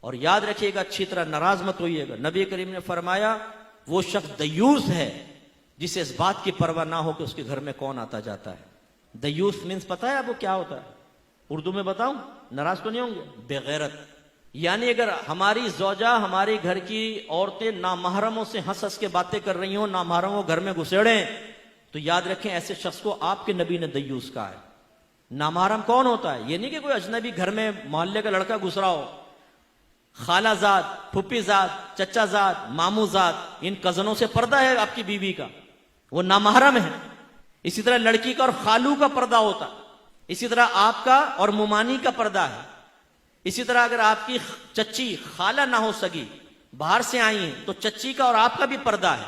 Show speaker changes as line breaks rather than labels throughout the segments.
और याद रखिएगा, अच्छी तरह नाराज मत होइएगा। नबी करीम ने फरमाया वो शख्स दयूस है जिसे इस बात की परवाह ना हो कि उसके घर में कौन आता जाता है। दयूस मीन्स पता है आपको क्या होता है? उर्दू में बताऊं, नाराज तो नहीं होंगे? बेगैरत। यानी अगर हमारी ज़ौजा, हमारे घर की औरतें नामहरमों से हंस हंस के बातें कर रही हो, नामहरमों घर में घुसेड़े, तो याद रखें ऐसे शख्स को आपके नबी ने दयूस कहा है। नामहरम कौन होता है? ये नहीं कि कोई अजनबी घर में मोहल्ले का लड़का घुस रहा हो, खालाजाद, फुप्पीजाद, चचाजाद, मामूजाद, इन कजनों से पर्दा है आपकी बीवी का, वो नामहरम है। इसी तरह लड़की का और खालू का पर्दा होता है, इसी तरह आपका और मुमानी का पर्दा है। इसी तरह अगर आपकी चच्ची खाला ना हो सकी, बाहर से आई है, तो चच्ची का और आपका भी पर्दा है।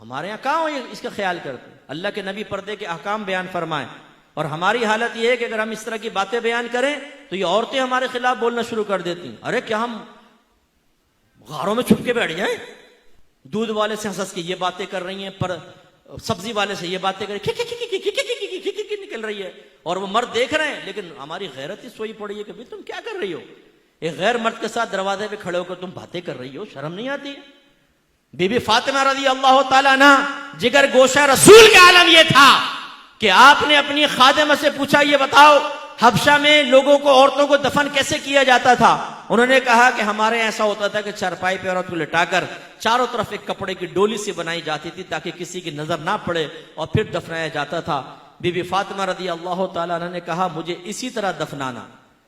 हमारे यहां कहां हो ये इसका ख्याल करते? अल्लाह के नबी पर्दे के अहकाम बयान फरमाए, और हमारी हालत यह है कि अगर हम इस तरह की बातें बयान करें तो ये औरतें हमारे खिलाफ बोलना शुरू कर देती हैं। अरे क्या हम गारों में छुप के बैठ जाएं? दूध वाले से हंस के ये बातें कर रही हैं, पर सब्जी वाले से ये बातें कर निकल रही है, और वो मर्द देख रहे हैं, लेकिन हमारी गैरत ही सोई पड़ी है कि भाई तुम क्या कर रही हो? एक गैर मर्द के साथ दरवाजे पे खड़े होकर तुम बातें कर रही हो, शर्म नहीं आती? बीबी फातिमा रज़ी अल्लाह ताला अन्हा, जिगर गोशा रसूल का आलम यह था कि आपने अपनी खादिमा से पूछा, ये बताओ हबशा में लोगों को, औरतों को दफन कैसे किया जाता था? उन्होंने कहा कि हमारे ऐसा होता था कि चारपाई पे औरत को लिटाकर चारों तरफ एक कपड़े की डोली से बनाई जाती थी ताकि किसी की नजर ना पड़े, और फिर दफनाया जाता था। बीबी फातिमा रज़ी अल्लाह ताला अन्हा ने कहा मुझे इसी तरह दफनाना,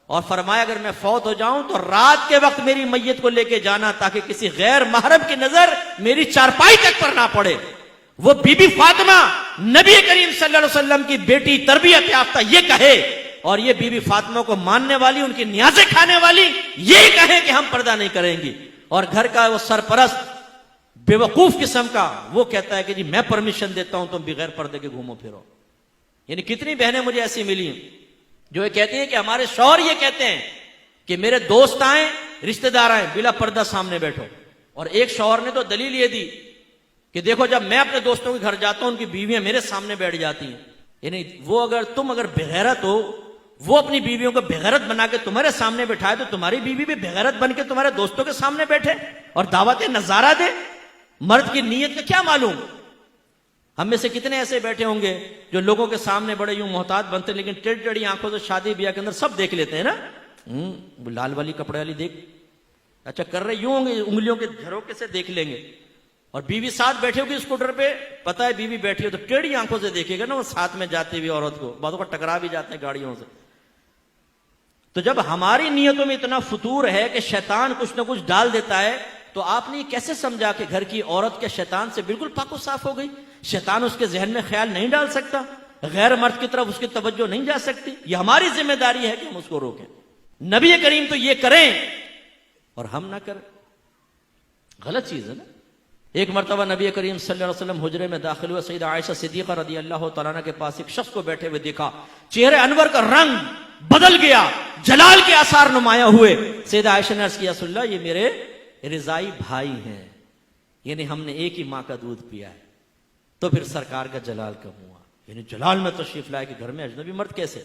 और फरमाया अगर मैं फौत हो जाऊं तो रात के वक्त मेरी मैयत को लेके जाना ताकि किसी गैर महरम की नजर मेरी चारपाई तक पर ना पड़े। वो बीबी फातिमा नबी करीम सल्लल्लाहु अलैहि वसल्लम की बेटी, तरबियत याफ्ता, ये कहे, और ये बीबी फातिमा को मानने वाली, उनकी न्याज़ें खाने वाली, ये कहे कि हम पर्दा नहीं करेंगी, और घर का वो सरपरस्त बेवकूफ किस्म का वो कहता है कि जी मैं परमिशन देता हूं तुम बगैर पर्दे के घूमो फिरो। यानी कितनी बहनें मुझे ऐसी मिली जो ये कहती हैं कि हमारे शौहर ये कहते हैं कि मेरे दोस्त आए, रिश्तेदार आए, बिला पर्दा सामने बैठो। और एक शौहर ने तो दलील ये दी कि देखो जब मैं अपने दोस्तों के घर जाता हूं उनकी बीवियां मेरे सामने बैठ जाती हैं। यानी वो तुम अगर बेगैरत हो, वो अपनी बीवियों को बेगैरत बना के तुम्हारे सामने बैठाए, तो तुम्हारी बीवी भी बेगैरत बन के तुम्हारे दोस्तों के सामने बैठे और दावत नजारा दे। मर्द की नीयत का क्या मालूम? हम में से कितने ऐसे बैठे होंगे जो लोगों के सामने बड़े यूं मोहतात बनते, लेकिन टेढ़ी टेढ़ी आंखों से शादी ब्याह के अंदर सब देख लेते हैं ना। लाल वाली कपड़े वाली देख, अच्छा कर रहे यूं होंगे, उंगलियों के झरोके से देख लेंगे। और बीवी साथ बैठे होगी स्कूटर पे, पता है बीवी बैठी हो, तो टेढ़ी आंखों से देखेगा ना वो साथ में जाती हुई औरत को, बातों का टकरा भी जाते हैं गाड़ियों से। तो जब हमारी नीयतों में इतना फतूर है कि शैतान कुछ ना कुछ डाल देता है, तो आपने कैसे समझा कि घर की औरत के शैतान से बिल्कुल पाको साफ हो गई? शैतान उसके जहन में ख्याल नहीं डाल सकता, गैर मर्द की तरफ उसकी तवज्जो नहीं जा सकती। यह हमारी जिम्मेदारी है कि हम उसको रोकें। नबी करीम तो ये करें और हम ना करें, गलत चीज है ना। एक मरतबा नबी करीम सल्लल्लाहु अलैहि वसल्लम हुजरे में दाखिल हुए, सईदा आयशा सिद्दीक़ा रज़ी अल्लाह तआला अन्हा के पास एक शख्स को बैठे हुए देखा, चेहरे अनवर का रंग बदल गया, जलाल के आसार नुमाया हुए। सईदा आयशा ने अर्ज़ किया, रसूलल्लाह ये मेरे रिज़ाई भाई हैं, यानी हमने एक ही माँ का दूध पिया है। तो फिर सरकार का जलाल कम हुआ, यानी जलाल में तशरीफ लाए कि घर में अजनबी मर्द कैसे?